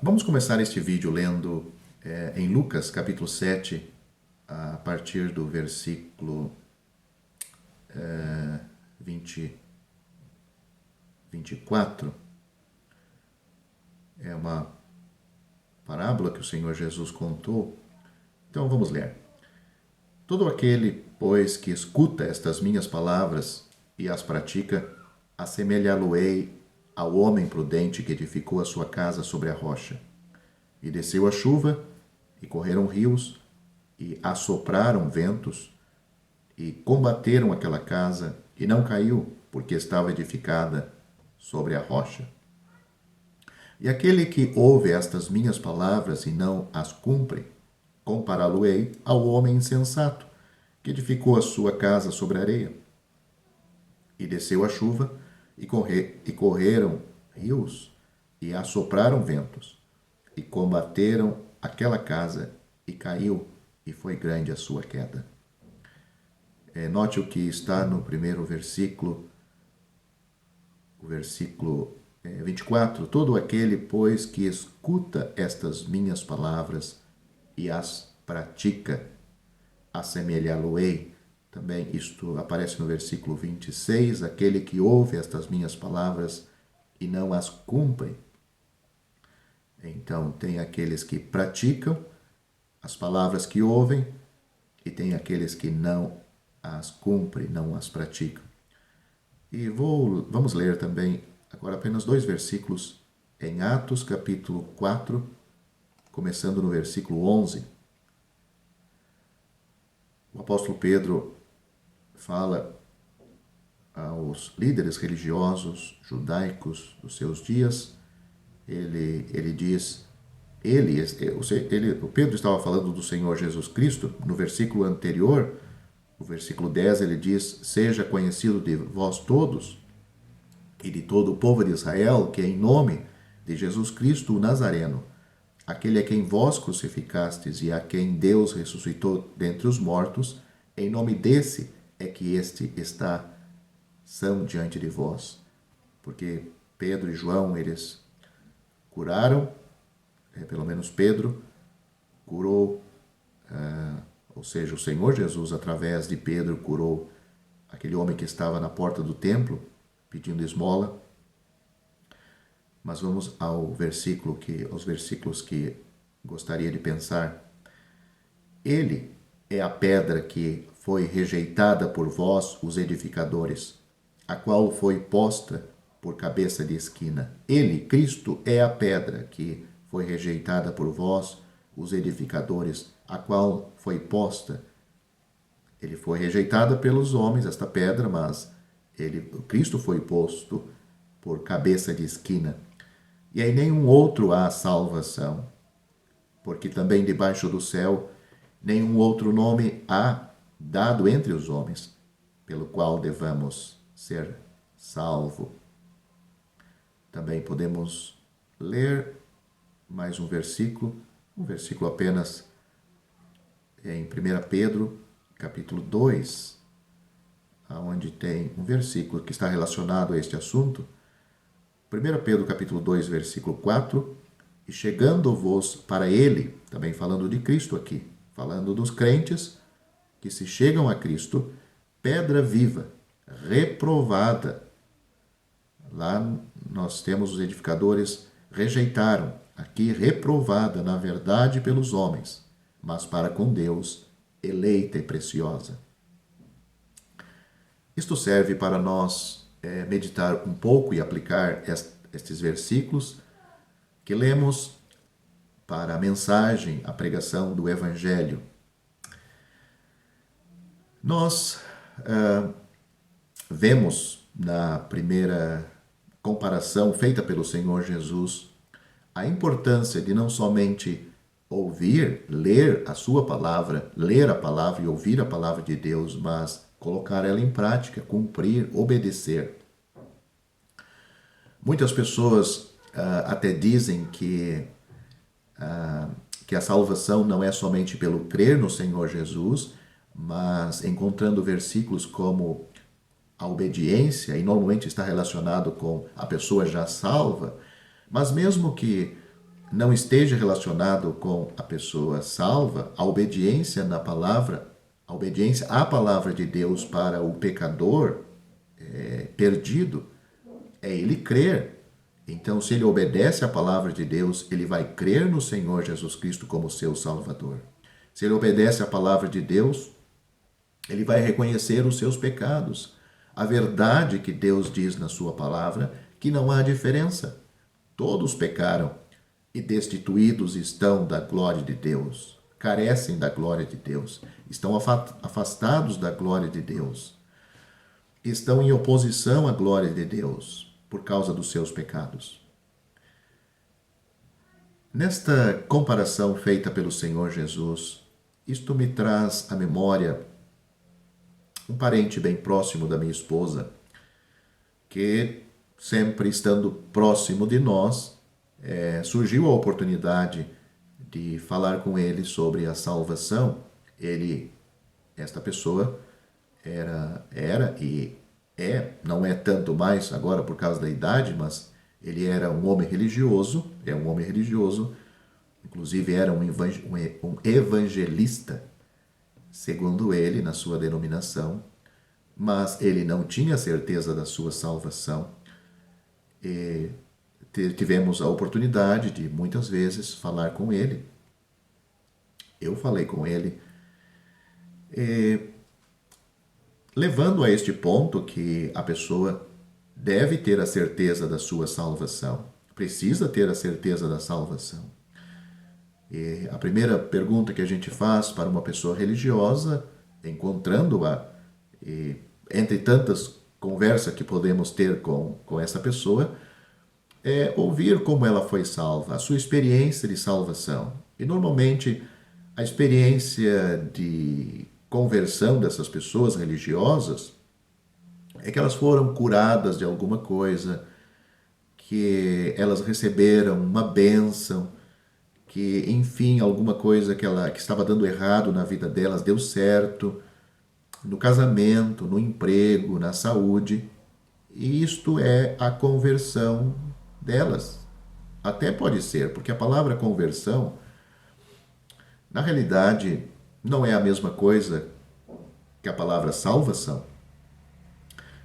Vamos começar este vídeo lendo em Lucas capítulo 7, a partir do versículo 24. É uma parábola que o Senhor Jesus contou. Então vamos ler. Todo aquele, pois, que escuta estas minhas palavras e as pratica, assemelhá-lo-ei ao homem prudente que edificou a sua casa sobre a rocha. E desceu a chuva, e correram rios, e assopraram ventos, e combateram aquela casa, e não caiu, porque estava edificada sobre a rocha. E aquele que ouve estas minhas palavras e não as cumpre, compará-lo-ei ao homem insensato, que edificou a sua casa sobre a areia. E desceu a chuva, e correram rios, e assopraram ventos, e combateram aquela casa, e caiu, e foi grande a sua queda. Note o que está no primeiro versículo, o versículo 24. Todo aquele, pois, que escuta estas minhas palavras e as pratica, assemelhá-lo-ei. Também isto aparece no versículo 26, aquele que ouve estas minhas palavras e não as cumpre. Então, tem aqueles que praticam as palavras que ouvem e tem aqueles que não as cumprem, não as praticam. E vamos ler também agora apenas 2 versículos em Atos capítulo 4, começando no versículo 11. O apóstolo Pedro fala aos líderes religiosos judaicos dos seus dias. Ele diz, o Pedro estava falando do Senhor Jesus Cristo. No versículo anterior, o versículo 10, ele diz: seja conhecido de vós todos e de todo o povo de Israel, que em nome de Jesus Cristo o Nazareno, aquele a quem vós crucificastes e a quem Deus ressuscitou dentre os mortos, em nome desse é que este está são diante de vós. Porque Pedro e João, eles curaram, pelo menos Pedro curou, ou seja, o Senhor Jesus, através de Pedro, curou aquele homem que estava na porta do templo, pedindo esmola. Mas vamos aos versículos que gostaria de pensar. Ele é a pedra que foi rejeitada por vós, os edificadores, a qual foi posta por cabeça de esquina. Ele, Cristo, é a pedra que foi rejeitada por vós, os edificadores, a qual foi posta. Ele foi rejeitada pelos homens, esta pedra, mas Cristo foi posto por cabeça de esquina. E aí nenhum outro há salvação, porque também debaixo do céu nenhum outro nome há dado entre os homens, pelo qual devamos ser salvos. Também podemos ler mais um versículo apenas em 1 Pedro, capítulo 2, onde tem um versículo que está relacionado a este assunto. 1 Pedro, capítulo 2, versículo 4, e chegando-vos para ele, também falando de Cristo aqui, falando dos crentes que se chegam a Cristo, pedra viva, reprovada. Lá nós temos os edificadores rejeitaram, aqui reprovada, na verdade, pelos homens, mas para com Deus, eleita e preciosa. Isto serve para nós meditar um pouco e aplicar estes versículos que lemos para a mensagem, a pregação do Evangelho. Nós vemos na primeira comparação feita pelo Senhor Jesus a importância de não somente ouvir, ler a sua palavra, ler a palavra e ouvir a palavra de Deus, mas colocar ela em prática, cumprir, obedecer. Muitas pessoas até dizem que a salvação não é somente pelo crer no Senhor Jesus, mas encontrando versículos como a obediência, e normalmente está relacionado com a pessoa já salva, mas mesmo que não esteja relacionado com a pessoa salva, a obediência na palavra, a obediência à palavra de Deus para o pecador perdido, é ele crer. Então, se ele obedece à palavra de Deus, ele vai crer no Senhor Jesus Cristo como seu Salvador. Se ele obedece à palavra de Deus, ele vai reconhecer os seus pecados. A verdade que Deus diz na sua palavra, que não há diferença. Todos pecaram e destituídos estão da glória de Deus, carecem da glória de Deus, estão afastados da glória de Deus, estão em oposição à glória de Deus por causa dos seus pecados. Nesta comparação feita pelo Senhor Jesus, isto me traz à memória um parente bem próximo da minha esposa, que sempre estando próximo de nós, surgiu a oportunidade de falar com ele sobre a salvação. Esta pessoa era e não é tanto mais agora por causa da idade, mas ele era um homem religioso, inclusive era um evangelista, segundo ele, na sua denominação, mas ele não tinha certeza da sua salvação. E tivemos a oportunidade de muitas vezes falar com ele. Eu falei com ele, levando a este ponto que a pessoa deve ter a certeza da sua salvação, precisa ter a certeza da salvação. E a primeira pergunta que a gente faz para uma pessoa religiosa, encontrando-a, entre tantas conversas que podemos ter com essa pessoa, é ouvir como ela foi salva, a sua experiência de salvação. E normalmente a experiência de conversão dessas pessoas religiosas é que elas foram curadas de alguma coisa, que elas receberam uma bênção, que enfim alguma coisa que estava dando errado na vida delas deu certo, no casamento, no emprego, na saúde. E isto é a conversão delas. Até pode ser, porque a palavra conversão, na realidade, não é a mesma coisa que a palavra salvação.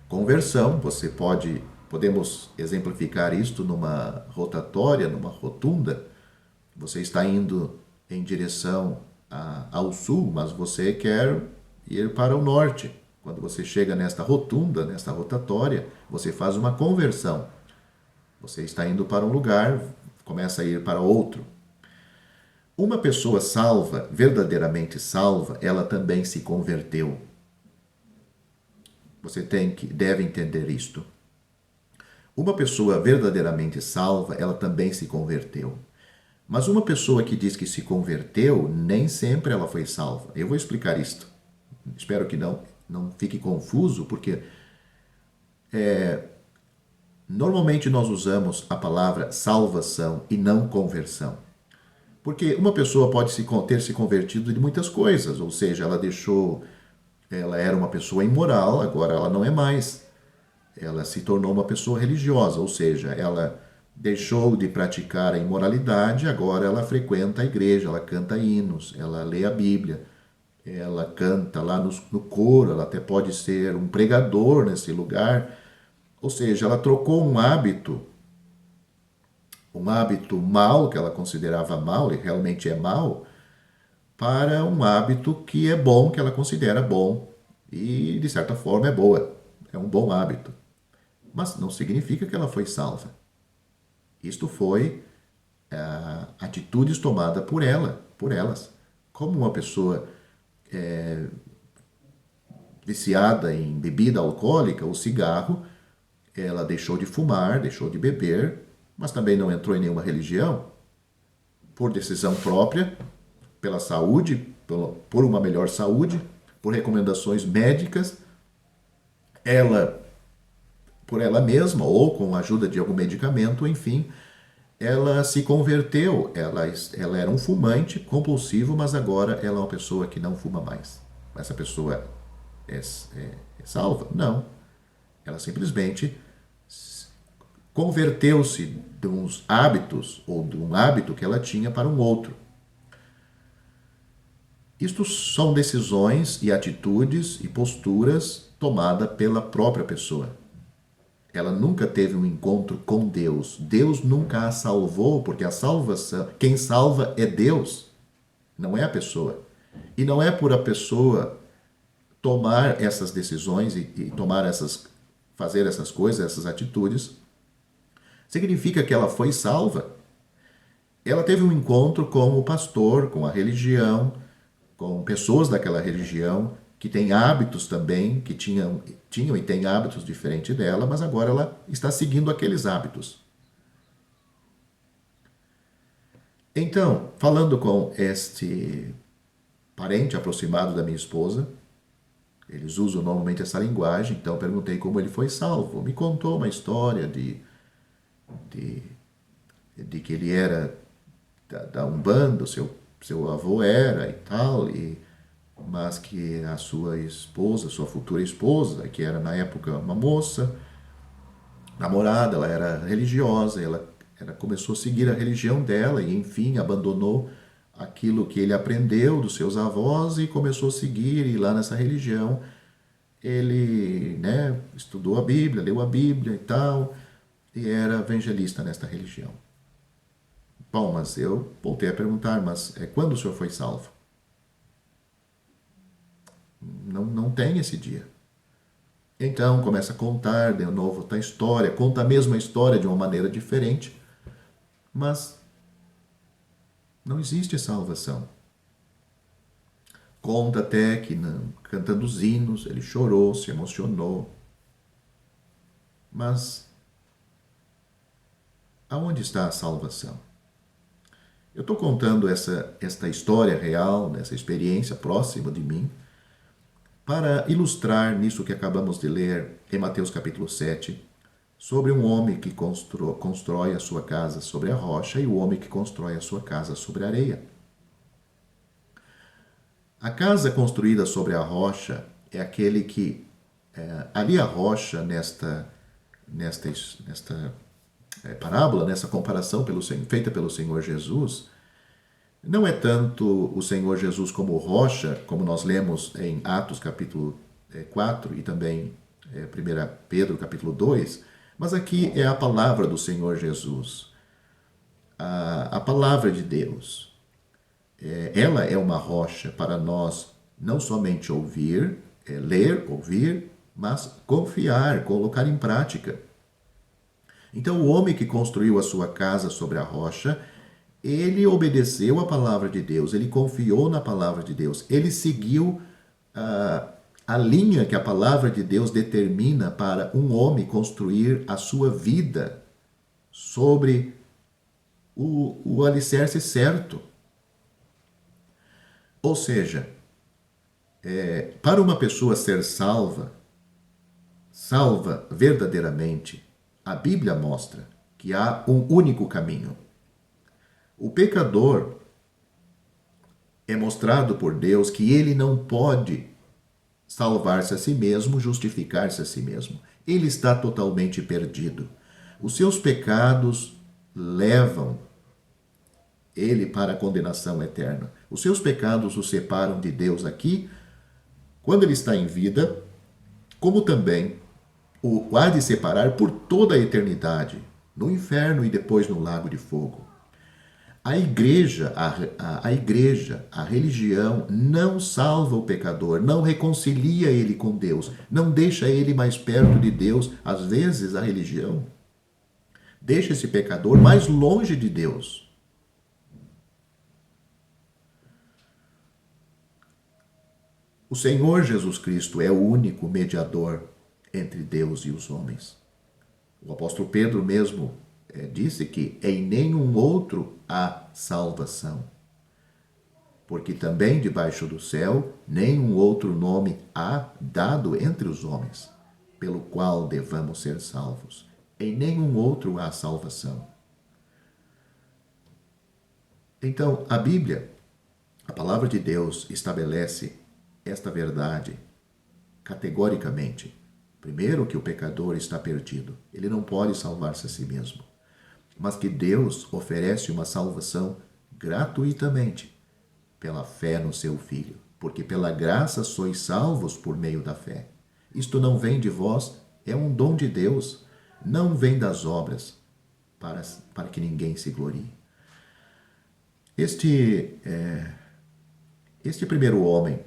Conversão, podemos exemplificar isto numa rotatória, numa rotunda. Você está indo em direção ao sul, mas você quer ir para o norte. Quando você chega nesta rotunda, nesta rotatória, você faz uma conversão. Você está indo para um lugar, começa a ir para outro. Uma pessoa salva, verdadeiramente salva, ela também se converteu. Você deve entender isto. Uma pessoa verdadeiramente salva, ela também se converteu. Mas uma pessoa que diz que se converteu, nem sempre ela foi salva. Eu vou explicar isto. Espero que não fique confuso, porque normalmente nós usamos a palavra salvação e não conversão. Porque uma pessoa pode ter se convertido de muitas coisas, ou seja, ela era uma pessoa imoral, agora ela não é mais. Ela se tornou uma pessoa religiosa, ou seja, ela deixou de praticar a imoralidade, agora ela frequenta a igreja, ela canta hinos, ela lê a Bíblia, ela canta lá no coro, ela até pode ser um pregador nesse lugar. Ou seja, ela trocou um hábito mau, que ela considerava mau, e realmente é mau, para um hábito que é bom, que ela considera bom, e de certa forma é boa, é um bom hábito. Mas não significa que ela foi salva. Isto foi atitudes tomadas por elas. Como uma pessoa viciada em bebida alcoólica ou cigarro, ela deixou de fumar, deixou de beber, mas também não entrou em nenhuma religião, por decisão própria, pela saúde, por uma melhor saúde, por recomendações médicas, por ela mesma ou com a ajuda de algum medicamento, enfim, ela se converteu. Ela era um fumante compulsivo, mas agora ela é uma pessoa que não fuma mais. Essa pessoa é salva? Não. Ela simplesmente converteu-se de uns hábitos ou de um hábito que ela tinha para um outro. Isto são decisões e atitudes e posturas tomadas pela própria pessoa. Ela nunca teve um encontro com Deus. Deus nunca a salvou, porque a salvação, quem salva é Deus, não é a pessoa. E não é por a pessoa tomar essas decisões e fazer essas coisas, essas atitudes, significa que ela foi salva. Ela teve um encontro com o pastor, com a religião, com pessoas daquela religião que têm hábitos também, que tinham e têm hábitos diferentes dela, mas agora ela está seguindo aqueles hábitos. Então, falando com este parente aproximado da minha esposa, eles usam normalmente essa linguagem, então perguntei como ele foi salvo. Me contou uma história de que ele era da Umbanda, seu avô era e tal, mas que a sua esposa, sua futura esposa, que era na época uma moça, namorada, ela era religiosa, ela começou a seguir a religião dela e, enfim, abandonou aquilo que ele aprendeu dos seus avós e começou a seguir, e lá nessa religião ele, estudou a Bíblia, leu a Bíblia e tal, e era evangelista nesta religião. Bom, mas eu voltei a perguntar, mas quando o senhor foi salvo? Não tem esse dia. Então começa a contar de novo a história, conta a mesma história de uma maneira diferente, mas não existe salvação. Conta até que, cantando os hinos, ele chorou, se emocionou. Mas aonde está a salvação? Eu estou contando esta história real, essa experiência próxima de mim, para ilustrar nisso que acabamos de ler em Mateus capítulo 7, sobre um homem que constrói a sua casa sobre a rocha e o homem que constrói a sua casa sobre a areia. A casa construída sobre a rocha é aquele que, ali a rocha, nesta parábola, nessa comparação feita pelo Senhor Jesus, não é tanto o Senhor Jesus como rocha, como nós lemos em Atos capítulo 4 e também 1 Pedro capítulo 2, mas aqui é a palavra do Senhor Jesus, a palavra de Deus. Ela é uma rocha para nós não somente ouvir, ler, ouvir, mas confiar, colocar em prática. Então, o homem que construiu a sua casa sobre a rocha, ele obedeceu a palavra de Deus, ele confiou na palavra de Deus, ele seguiu a linha que a palavra de Deus determina para um homem construir a sua vida sobre o alicerce certo. Ou seja, para uma pessoa ser salva verdadeiramente, a Bíblia mostra que há um único caminho. O pecador é mostrado por Deus que ele não pode salvar-se a si mesmo, justificar-se a si mesmo. Ele está totalmente perdido. Os seus pecados levam ele para a condenação eterna. Os seus pecados o separam de Deus aqui, quando ele está em vida, como também o há de separar por toda a eternidade, no inferno e depois no lago de fogo. A igreja, a religião não salva o pecador, não reconcilia ele com Deus, não deixa ele mais perto de Deus. Às vezes a religião deixa esse pecador mais longe de Deus. O Senhor Jesus Cristo é o único mediador entre Deus e os homens. O apóstolo Pedro mesmo disse que em nenhum outro há salvação, porque também debaixo do céu nenhum outro nome há dado entre os homens, pelo qual devamos ser salvos. Em nenhum outro há salvação. Então, a Bíblia, a palavra de Deus, estabelece esta verdade categoricamente. Primeiro, que o pecador está perdido. Ele não pode salvar-se a si mesmo. Mas que Deus oferece uma salvação gratuitamente pela fé no seu Filho. Porque pela graça sois salvos por meio da fé. Isto não vem de vós, é um dom de Deus. Não vem das obras, para que ninguém se glorie. Este primeiro homem,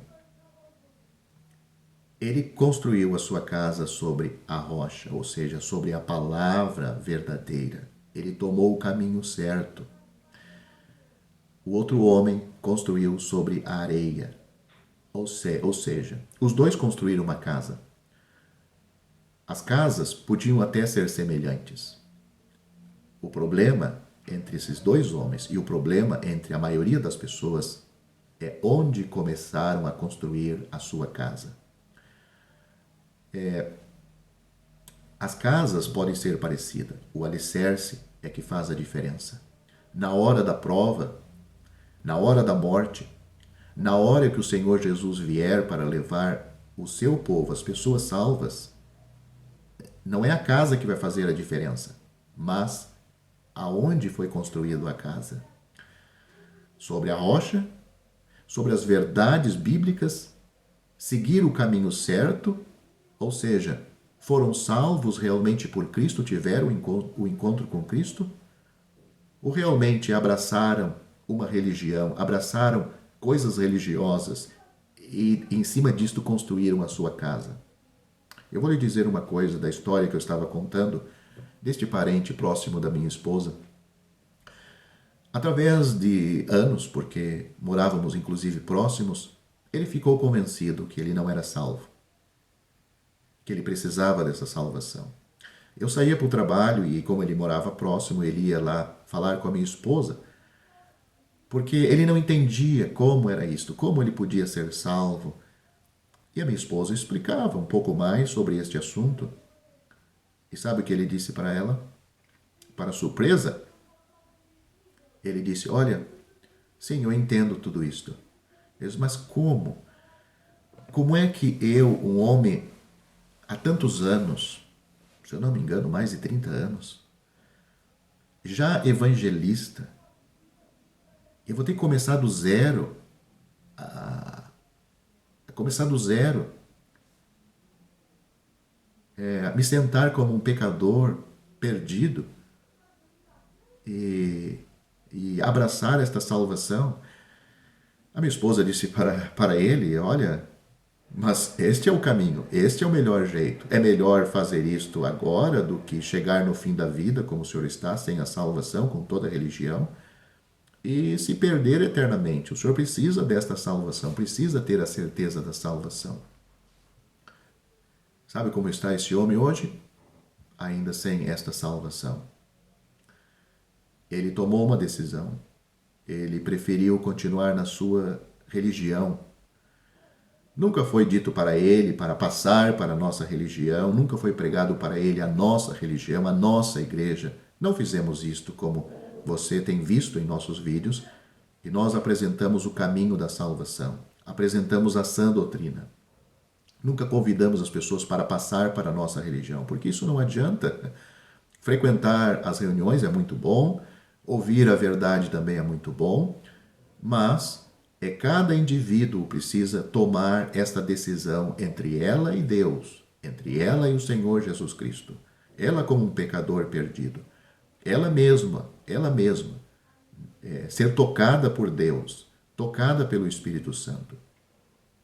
ele construiu a sua casa sobre a rocha, ou seja, sobre a palavra verdadeira. Ele tomou o caminho certo. O outro homem construiu sobre a areia, ou seja, os dois construíram uma casa. As casas podiam até ser semelhantes. O problema entre esses dois homens e o problema entre a maioria das pessoas é onde começaram a construir a sua casa. As casas podem ser parecidas, o alicerce é que faz a diferença. Na hora da prova, na hora da morte, na hora que o Senhor Jesus vier para levar o seu povo, as pessoas salvas, não é a casa que vai fazer a diferença, mas aonde foi construída a casa. Sobre a rocha, sobre as verdades bíblicas, seguir o caminho certo, ou seja, foram salvos realmente por Cristo, tiveram o encontro com Cristo, ou realmente abraçaram uma religião, abraçaram coisas religiosas e em cima disto construíram a sua casa. Eu vou lhe dizer uma coisa da história que eu estava contando deste parente próximo da minha esposa. Através de anos, porque morávamos inclusive próximos, ele ficou convencido que ele não era salvo, que ele precisava dessa salvação. Eu saía para o trabalho e, como ele morava próximo, ele ia lá falar com a minha esposa, porque ele não entendia como era isto, como ele podia ser salvo. E a minha esposa explicava um pouco mais sobre este assunto. E sabe o que ele disse para ela? Para surpresa, ele disse: olha, sim, eu entendo tudo isto. Eu disse: mas como? Como é que eu, um homem, há tantos anos, se eu não me engano, mais de 30 anos, já evangelista, eu vou ter que começar do zero, começar do zero, me sentar como um pecador perdido e abraçar esta salvação? A minha esposa disse para ele: olha, mas este é o caminho, este é o melhor jeito. É melhor fazer isto agora do que chegar no fim da vida, como o senhor está, sem a salvação, com toda a religião, e se perder eternamente. O senhor precisa desta salvação, precisa ter a certeza da salvação. Sabe como está esse homem hoje? Ainda sem esta salvação. Ele tomou uma decisão. Ele preferiu continuar na sua religião. Nunca foi dito para ele para passar para a nossa religião, nunca foi pregado para ele a nossa religião, a nossa igreja. Não fizemos isto como você tem visto em nossos vídeos, e nós apresentamos o caminho da salvação, apresentamos a sã doutrina. Nunca convidamos as pessoas para passar para a nossa religião, porque isso não adianta. Frequentar as reuniões é muito bom, ouvir a verdade também é muito bom, mas cada indivíduo precisa tomar esta decisão entre ela e Deus, entre ela e o Senhor Jesus Cristo. Ela como um pecador perdido. Ela mesma, ser tocada por Deus, tocada pelo Espírito Santo.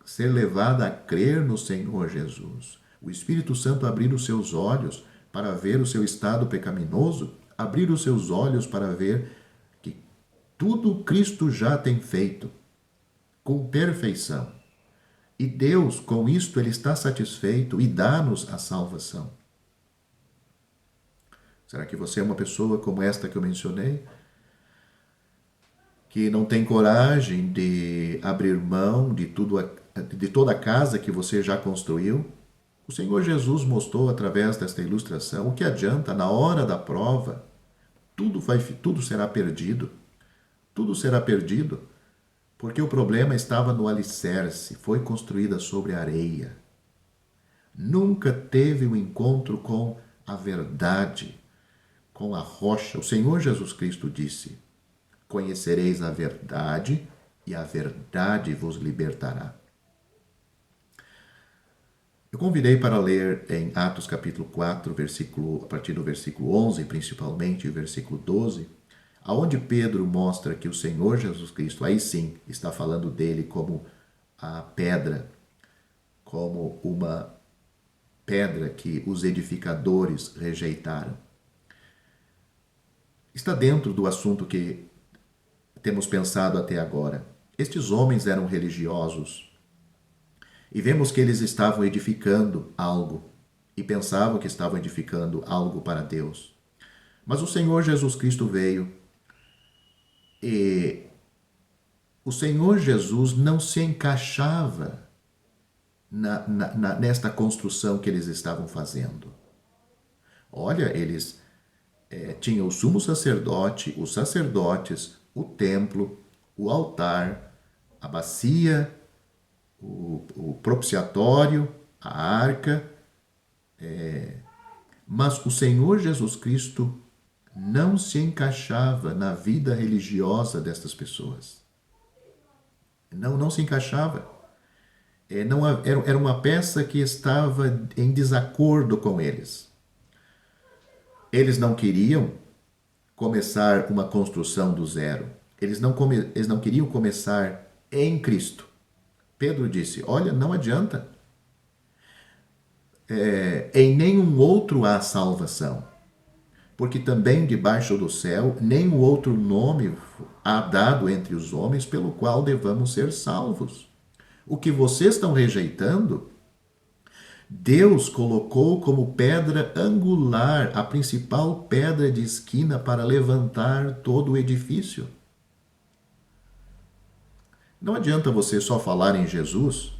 Ser levada a crer no Senhor Jesus. O Espírito Santo abrir os seus olhos para ver o seu estado pecaminoso, abrir os seus olhos para ver que tudo Cristo já tem feito, com perfeição. E Deus, com isto, Ele está satisfeito e dá-nos a salvação. Será que você é uma pessoa como esta que eu mencionei? Que não tem coragem de abrir mão de toda a casa que você já construiu? O Senhor Jesus mostrou através desta ilustração o que adianta na hora da prova. Tudo será perdido. Tudo será perdido. Porque o problema estava no alicerce, foi construída sobre areia. nunca teve um encontro com a verdade, com a rocha. O Senhor Jesus Cristo disse: conhecereis a verdade e a verdade vos libertará. Eu convidei para ler em Atos capítulo 4, a partir do versículo 11, principalmente, o versículo 12, aonde Pedro mostra que o Senhor Jesus Cristo, aí sim, está falando dele como a pedra, como uma pedra que os edificadores rejeitaram. Está dentro do assunto que temos pensado até agora. Estes homens eram religiosos e vemos que eles estavam edificando algo e pensavam que estavam edificando algo para Deus. Mas o Senhor Jesus Cristo veio e o Senhor Jesus não se encaixava nesta construção que eles estavam fazendo. Olha, eles tinham o sumo sacerdote, os sacerdotes, o templo, o altar, a bacia, o propiciatório, a arca, mas o Senhor Jesus Cristo não se encaixava na vida religiosa destas pessoas. Não se encaixava. Era uma peça que estava em desacordo com eles. Eles não queriam começar uma construção do zero. Eles não queriam começar em Cristo. Pedro disse: olha, não adianta. Em nenhum outro há salvação, porque também debaixo do céu nenhum outro nome há dado entre os homens pelo qual devamos ser salvos. O que vocês estão rejeitando, Deus colocou como pedra angular, a principal pedra de esquina para levantar todo o edifício. Não adianta você só falar em Jesus.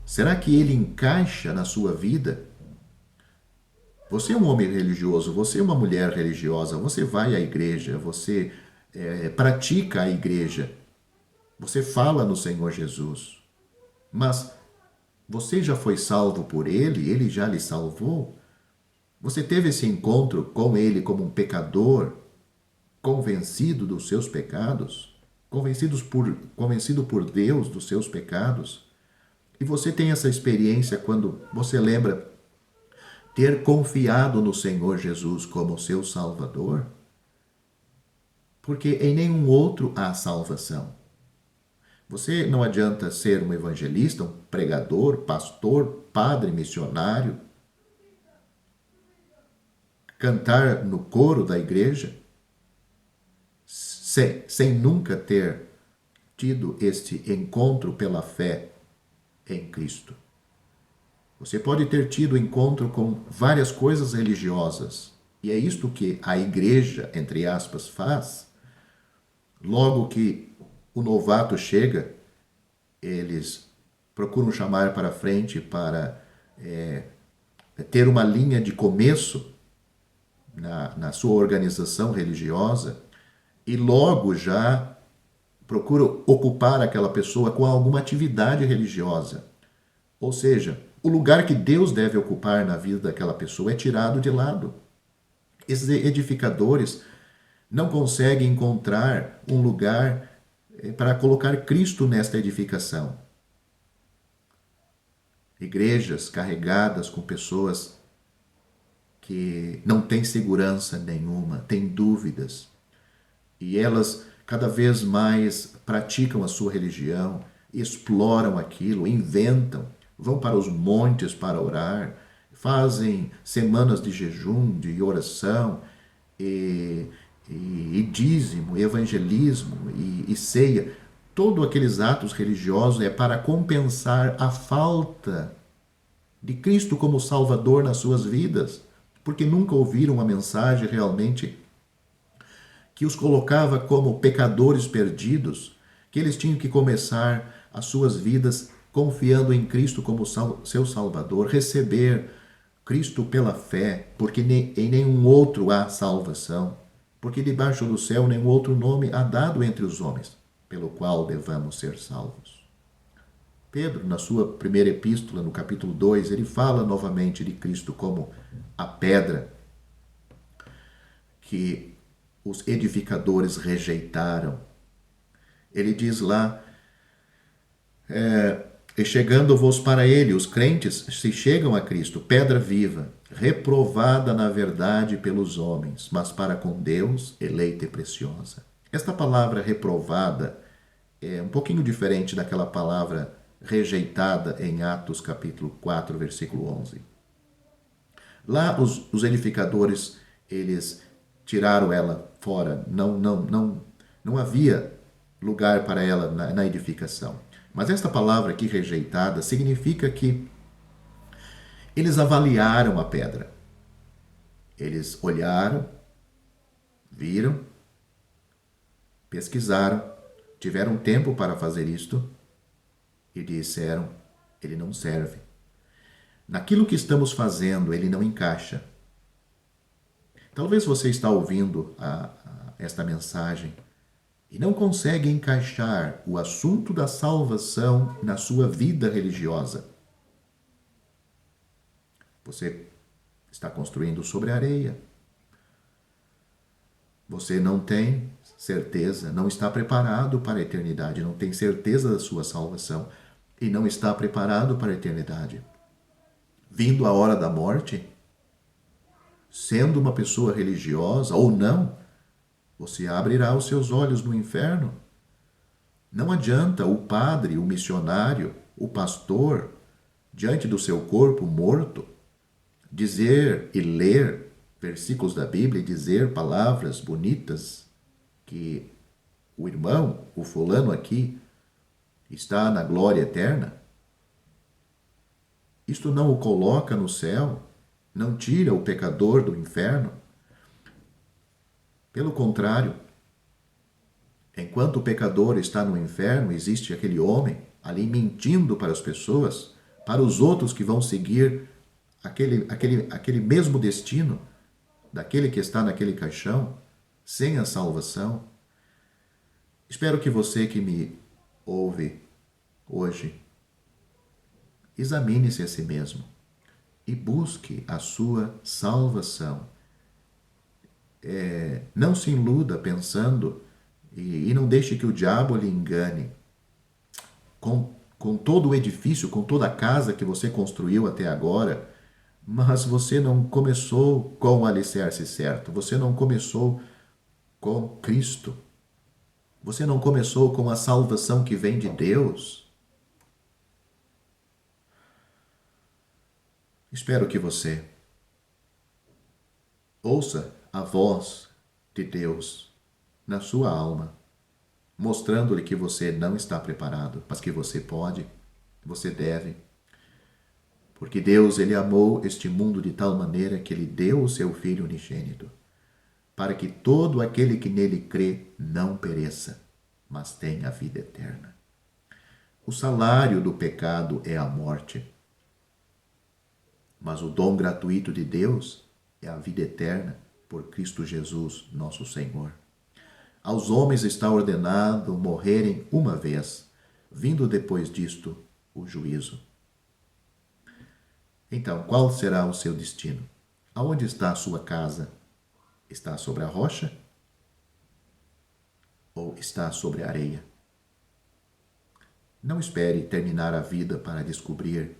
Será que ele encaixa na sua vida? Você é um homem religioso, você é uma mulher religiosa, você vai à igreja, você pratica a igreja, você fala no Senhor Jesus, mas você já foi salvo por ele? Ele já lhe salvou? Você teve esse encontro com ele como um pecador, convencido dos seus pecados, convencido por Deus dos seus pecados? E você tem essa experiência quando você lembra ter confiado no Senhor Jesus como seu Salvador? Porque em nenhum outro há salvação. Você não adianta ser um evangelista, um pregador, pastor, padre, missionário, cantar no coro da igreja, sem nunca ter tido este encontro pela fé em Cristo. Você pode ter tido encontro com várias coisas religiosas, e é isto que a igreja, entre aspas, faz. Logo que o novato chega, eles procuram chamar para frente para ter uma linha de começo na sua organização religiosa e logo já procuram ocupar aquela pessoa com alguma atividade religiosa. Ou seja, o lugar que Deus deve ocupar na vida daquela pessoa é tirado de lado. Esses edificadores não conseguem encontrar um lugar para colocar Cristo nesta edificação. Igrejas carregadas com pessoas que não têm segurança nenhuma, têm dúvidas, e elas cada vez mais praticam a sua religião, exploram aquilo, inventam, vão para os montes para orar, fazem semanas de jejum, de oração, e dízimo, evangelismo e ceia. Todos aqueles atos religiosos é para compensar a falta de Cristo como Salvador nas suas vidas, porque nunca ouviram uma mensagem realmente que os colocava como pecadores perdidos, que eles tinham que começar as suas vidas confiando em Cristo como seu Salvador, receber Cristo pela fé, porque em nenhum outro há salvação, porque debaixo do céu nenhum outro nome há dado entre os homens, pelo qual devamos ser salvos. Pedro, na sua primeira epístola, no capítulo 2, ele fala novamente de Cristo como a pedra que os edificadores rejeitaram. Ele diz lá, e chegando-vos para ele, os crentes se chegam a Cristo, pedra viva, reprovada na verdade pelos homens, mas para com Deus, eleita e preciosa. Esta palavra reprovada é um pouquinho diferente daquela palavra rejeitada em Atos capítulo 4, versículo 11. Lá os edificadores, eles tiraram ela fora, não havia lugar para ela na edificação. Mas esta palavra aqui, rejeitada, significa que eles avaliaram a pedra. Eles olharam, viram, pesquisaram, tiveram tempo para fazer isto e disseram, ele não serve. Naquilo que estamos fazendo, ele não encaixa. Talvez você está ouvindo esta mensagem e não consegue encaixar o assunto da salvação na sua vida religiosa. Você está construindo sobre areia. Você não tem certeza, não está preparado para a eternidade, não tem certeza da sua salvação e não está preparado para a eternidade. Vindo a hora da morte, sendo uma pessoa religiosa ou não, você abrirá os seus olhos no inferno. Não adianta o padre, o missionário, o pastor, diante do seu corpo morto, dizer e ler versículos da Bíblia e dizer palavras bonitas que o irmão, o fulano aqui, está na glória eterna. Isto não o coloca no céu, não tira o pecador do inferno. Pelo contrário, enquanto o pecador está no inferno, existe aquele homem ali mentindo para as pessoas, para os outros que vão seguir aquele mesmo destino daquele que está naquele caixão, sem a salvação. Espero que você que me ouve hoje examine-se a si mesmo e busque a sua salvação. Não se iluda pensando e não deixe que o diabo lhe engane. Com todo o edifício, com toda a casa que você construiu até agora, mas você não começou com o alicerce certo, você não começou com Cristo, você não começou com a salvação que vem de Deus. Espero que você ouça a voz de Deus na sua alma, mostrando-lhe que você não está preparado, mas que você pode, você deve. Porque Deus, ele amou este mundo de tal maneira que ele deu o seu Filho unigênito, para que todo aquele que nele crê não pereça, mas tenha a vida eterna. O salário do pecado é a morte, mas o dom gratuito de Deus é a vida eterna por Cristo Jesus, nosso Senhor. Aos homens está ordenado morrerem uma vez, vindo depois disto o juízo. Então, qual será o seu destino? Aonde está a sua casa? Está sobre a rocha? Ou está sobre a areia? Não espere terminar a vida para descobrir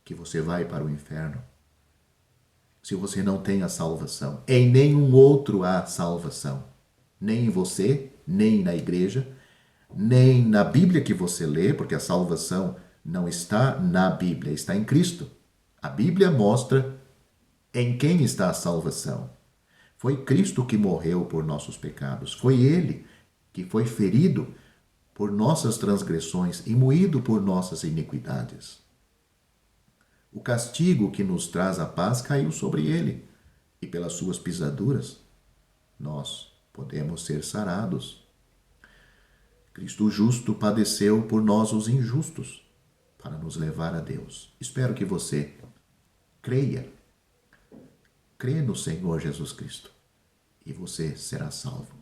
que você vai para o inferno. Se você não tem a salvação, em nenhum outro há salvação. Nem em você, nem na igreja, nem na Bíblia que você lê, porque a salvação não está na Bíblia, está em Cristo. A Bíblia mostra em quem está a salvação. Foi Cristo que morreu por nossos pecados. Foi Ele que foi ferido por nossas transgressões e moído por nossas iniquidades. O castigo que nos traz a paz caiu sobre Ele, e pelas suas pisaduras nós podemos ser sarados. Cristo justo padeceu por nós os injustos, para nos levar a Deus. Espero que você creia. Crê no Senhor Jesus Cristo e você será salvo.